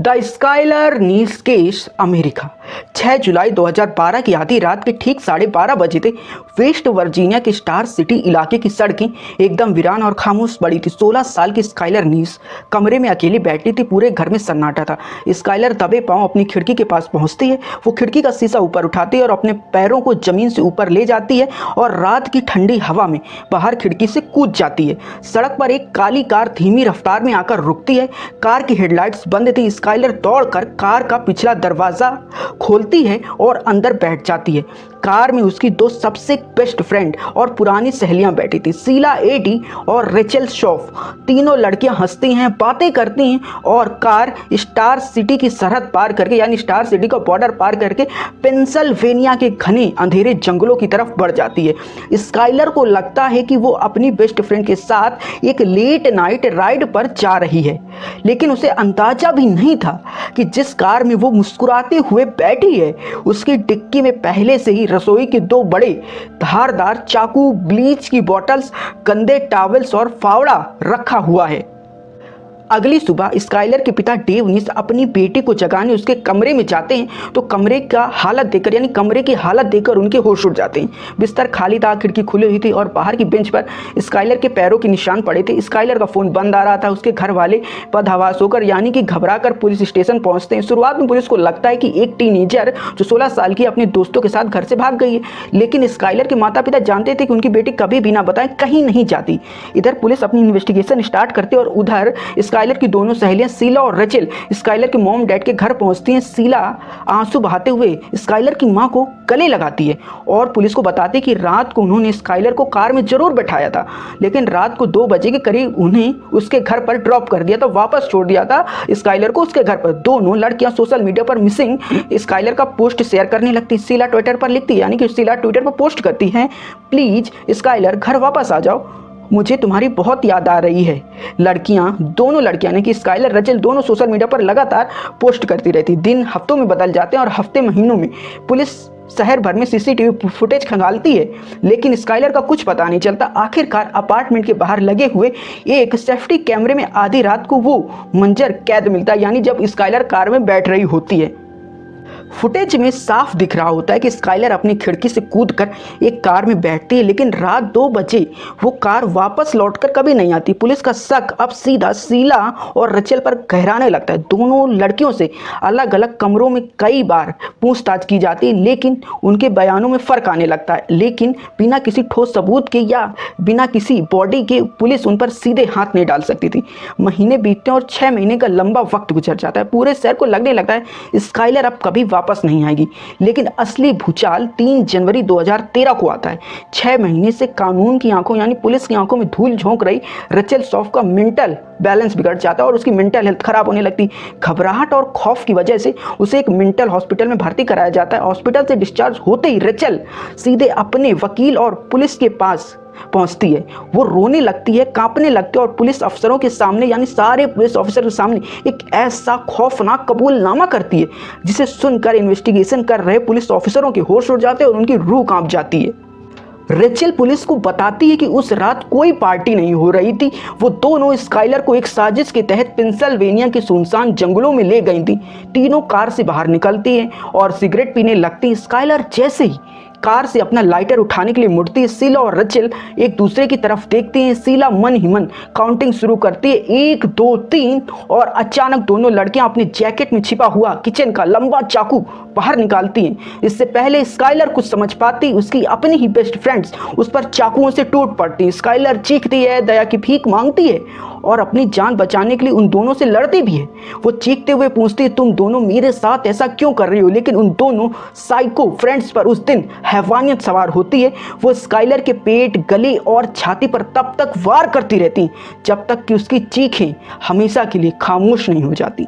The Skyler Neils case America. 6 जुलाई 2012 की आधी रात के ठीक 12:30 बजे थे। वेस्ट वर्जीनिया के स्टार सिटी इलाके की सड़कें एकदम वीरान और खामोश पड़ी थी। 16 साल की स्काइलर नील्स कमरे में अकेली बैठी थी। पूरे घर में सन्नाटा था। स्काइलर दबे पांव अपनी खिड़की के पास पहुंचती है। वो खिड़की का शीशा ऊपर उठाती है और अपने पैरों को जमीन से ऊपर ले जाती है और रात की ठंडी हवा में बाहर खिड़की से कूद जाती है। सड़क पर एक काली कार धीमी रफ्तार में आकर रुकती है। कार की हेडलाइट्स बंद थी। स्काइलर दौड़कर कार का पिछला दरवाजा खोलती है और अंदर बैठ जाती है। कार में उसकी दो सबसे बेस्ट फ्रेंड और पुरानी सहेलियां बैठी थी, शीला एडी और रेचल शॉफ। तीनों लड़कियां हंसती हैं, बातें करती हैं और कार स्टार सिटी की सरहद पार करके यानी स्टार सिटी का बॉर्डर पार करके पेंसिल्वेनिया के घने अंधेरे जंगलों की तरफ बढ़ जाती है। स्काइलर को लगता है कि वो अपनी बेस्ट फ्रेंड के साथ एक लेट नाइट राइड पर जा रही है, लेकिन उसे अंदाजा भी नहीं था कि जिस कार में वो मुस्कुराते हुए बैठी है उसकी डिक्की में पहले से ही रसोई के दो बड़े धारदार चाकू, ब्लीच की बोतल्स, गंदे टॉवल्स और फावड़ा रखा हुआ है। अगली सुबह स्काइलर के पिता डेव नील्स अपनी बेटी को जगाने उसके कमरे में जाते हैं तो कमरे की हालत देखकर उनके होश उड़ जाते हैं। बिस्तर खाली था, खिड़की खुली हुई थी और बाहर की बेंच पर स्काइलर के पैरों के निशान पड़े थे। स्काइलर का फोन बंद आ रहा था। उसके घर वाले बदहवास होकर यानी कि घबराकर पुलिस स्टेशन पहुंचते हैं। शुरुआत में पुलिस को लगता है कि एक टीनेजर जो 16 साल की अपने दोस्तों के साथ घर से भाग गई है, लेकिन स्काइलर के माता पिता जानते थे कि उनकी बेटी कभी बिना बताए कहीं नहीं जाती। इधर पुलिस अपनी इन्वेस्टिगेशन स्टार्ट करती है और उधर स्काइलर की दोनों सहेलियां शीला और रेचल स्काइलर के मॉम डैड के घर पहुंचती हैं। शीला आंसू बहाते हुए स्काइलर की मां को गले लगाती है और पुलिस को बताती है कि रात को उन्होंने स्काइलर को कार में जरूर बैठाया था, लेकिन रात को 2 बजे के करीब उन्हें उसके घर पर ड्रॉप कर दिया था, वापस छोड़ दिया था स्काइलर को उसके घर पर। दोनों लड़कियां सोशल मीडिया पर मिसिंग स्काइलर का पोस्ट शेयर करने लगती। शीला ट्विटर पर लिखती है यानी कि शीला ट्विटर पर पोस्ट करती है, प्लीज स्काइलर घर वापस आ जाओ, मुझे तुम्हारी बहुत याद आ रही है। दोनों लड़कियां ने कि स्काइलर रेचल दोनों सोशल मीडिया पर लगातार पोस्ट करती रहती। दिन हफ्तों में बदल जाते हैं और हफ्ते महीनों में। पुलिस शहर भर में सीसीटीवी फुटेज खंगालती है, लेकिन स्काइलर का कुछ पता नहीं चलता। आखिरकार अपार्टमेंट के बाहर लगे हुए एक सेफ्टी कैमरे में आधी रात को वो मंजर कैद मिलता है, यानी जब स्काइलर कार में बैठ रही होती है। फुटेज में साफ दिख रहा होता है कि स्काइलर अपनी खिड़की से कूदकर एक कार में बैठती है, लेकिन रात 2 बजे वो कार वापस लौटकर कभी नहीं आती। पुलिस का शक अब सीधा शीला और रेचल पर गहराने लगता है। दोनों लड़कियों से अलग अलग कमरों में कई बार पूछताछ की जाती है, लेकिन उनके बयानों में फर्क आने लगता है। लेकिन बिना किसी ठोस सबूत के या बिना किसी बॉडी के पुलिस उन पर सीधे हाथ नहीं डाल सकती थी। महीने बीतते हैं और 6 महीने का लंबा वक्त गुजर जाता है। पूरे शहर को लगने लगता है स्काइलर अब कभी वापस नहीं आएगी, लेकिन असली भूचाल 3 जनवरी 2013 को आता है। 6 महीने से कानून की आंखों यानी पुलिस की आंखों में धूल झोंक रही रेचल शॉफ का मेंटल बैलेंस बिगड़ जाता है और उसकी मेंटल हेल्थ खराब होने लगती। घबराहट और खौफ की वजह से उसे एक मेंटल हॉस्पिटल में भर्ती कराया जाता है। हॉस्पिटल से डिस्चार्ज होते ही रेचल सीधे अपने वकील और पुलिस के पास पहुंचती है। वो रोने लगती है, कांपने लगती है और पुलिस अफसरों के सामने यानी सारे पुलिस ऑफिसर के सामने एक ऐसा खौफनाक कबूलनामा करती है जिसे सुनकर इन्वेस्टिगेशन कर रहे पुलिस ऑफिसरों के होश उड़ जाते हैं और उनकी रूह कांप जाती है। रेचल पुलिस को बताती है कि उस रात कोई पार्टी नहीं हो रही थी। वो दोनों स्काइलर को एक साजिश के तहत पेंसिल्वेनिया के सुनसान जंगलों में ले गई थी। तीनों कार से बाहर निकलती हैं और सिगरेट पीने लगती हैं। स्काइलर जैसे ही कार से अपना लाइटर उठाने के लिए मुड़ती है, शीला और रेचल एक दूसरे की तरफ देखती हैं। शीला मन ही मन काउंटिंग शुरू करती है, 1 2 3, और अचानक दोनों लड़कियां अपने जैकेट में छिपा हुआ किचन का लंबा चाकू बाहर निकालती हैं। इससे पहले स्काइलर कुछ समझ पाती, उसकी अपनी ही बेस्ट फ्रेंड्स उस पर चाकुओं से टूट पड़ती। स्काइलर चीखती है, दया की भीख मांगती है और अपनी जान बचाने के लिए उन दोनों से लड़ती भी है। वो चीखते हुए पूछती है, तुम दोनों मेरे साथ ऐसा क्यों कर रही हो? लेकिन उन दोनों साइको फ्रेंड्स पर उस दिन हैवानियत सवार होती है। वो स्काइलर के पेट, गले और छाती पर तब तक वार करती रहती जब तक कि उसकी चीखें हमेशा के लिए खामोश नहीं हो जाती।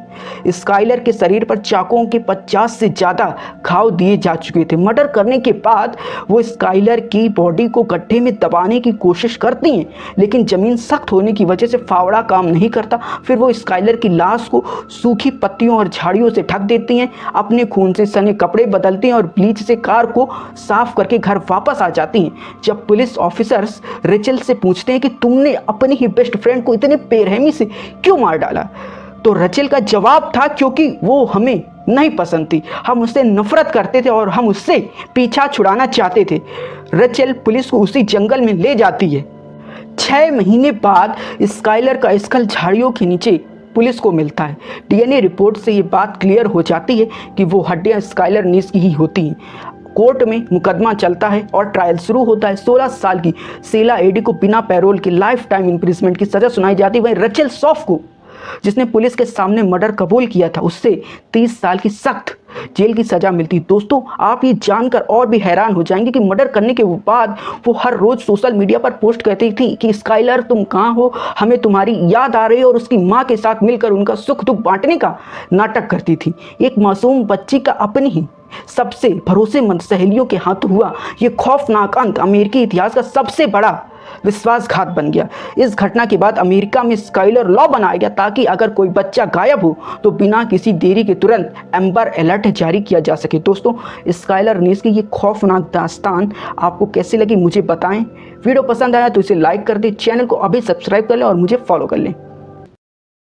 स्काइलर के शरीर पर चाकुओं के 50 से ज्यादा घाव दिए जा चुके थे। मर्डर करने के बाद वो स्काइलर की बॉडी को गड्ढे में दबाने की कोशिश करती हैं, लेकिन जमीन सख्त होने की वजह से फावड़ा काम नहीं करता। फिर वो स्काइलर की लाश को सूखी पत्तियों और झाड़ियों से ढक देती हैं, अपने खून से सने कपड़े बदलती हैं और ब्लीच से कार को साफ करके घर वापस आ जाती हैं। जब पुलिस ऑफिसर्स रेचल से पूछते हैं कि तुमने अपनी ही बेस्ट फ्रेंड को इतने बेरहमी से क्यों मार डाला, तो रचेल का जवाब था क्योंकि वो हमें नहीं पसंद थी, हम उससे नफरत करते थे और हम उससे पीछा छुड़ाना चाहते थे। रचेल पुलिस को उसी जंगल में ले जाती है। 6 महीने बाद स्काइलर का स्कल झाड़ियों के नीचे पुलिस को मिलता है। डीएनए रिपोर्ट से ये बात क्लियर हो जाती है कि वो हड्डियां स्काइलर नीस की ही होती हैं। कोर्ट में मुकदमा चलता है और ट्रायल शुरू होता है। 16 साल की शीला एडी को बिना पैरोल के लाइफ टाइम इम्प्रिजमेंट की सजा सुनाई जाती है। वहीं रचेल सॉफ को, जिसने पुलिस के सामने मर्डर कबूल किया था, उससे 30 साल की सख्त जेल की सजा मिलती। दोस्तों, आप ये जानकर और भी हैरान हो जाएंगे कि मर्डर करने के बाद वो हर रोज सोशल मीडिया पर पोस्ट करती थी कि स्काइलर तुम कहाँ हो, हमें तुम्हारी याद आ रही है, और उसकी माँ के साथ मिलकर उनका सुख दुख बांटने का नाटक करती थी। एक मासूम बच्ची का अपनी ही सबसे भरोसेमंद सहेलियों के हाथ हुआ ये खौफनाक अंत अमेरिकी इतिहास का सबसे बड़ा विश्वासघात बन गया। इस घटना के बाद अमेरिका में स्काइलर लॉ बनाया गया ताकि अगर कोई बच्चा गायब हो तो बिना किसी देरी के तुरंत एम्बर अलर्ट जारी किया जा सके। दोस्तों, स्काइलर नीस की ये खौफनाक दास्तान आपको कैसी लगी मुझे बताएं। वीडियो पसंद आया तो इसे लाइक कर दें, चैनल को अभी सब्सक्राइब कर लें और मुझे फॉलो कर लें।